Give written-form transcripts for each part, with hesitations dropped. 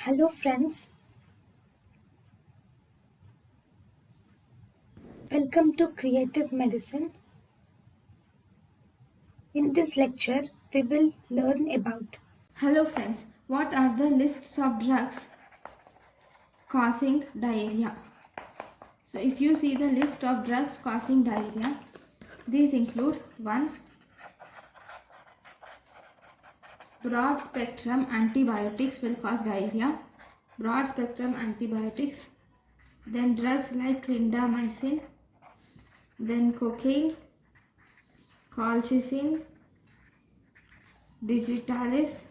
Hello friends, welcome to Creative Medicine. In this lecture, we will learn about Hello friends, what are the lists of drugs causing diarrhea? So if you see the list of drugs causing diarrhea, these include 1. Broad spectrum antibiotics will cause diarrhea. Broad spectrum antibiotics. Then drugs like clindamycin. Then cocaine, colchicine, digitalis.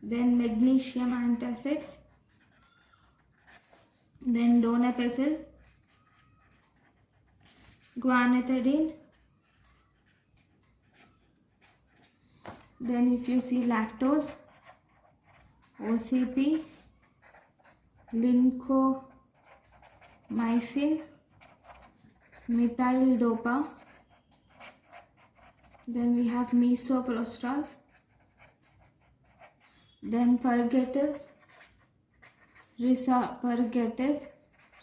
Then magnesium antacids. Then donepezil, guanethidine. Then if you see lactose, OCP, lincomycin, methyl dopa. Then we have misoprostol. Then purgative,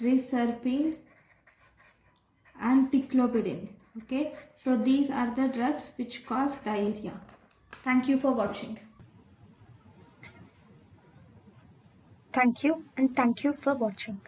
reserpine, and ticlopidine. Okay, so these are the drugs which cause diarrhea. Thank you for watching. Thank you and thank you for watching.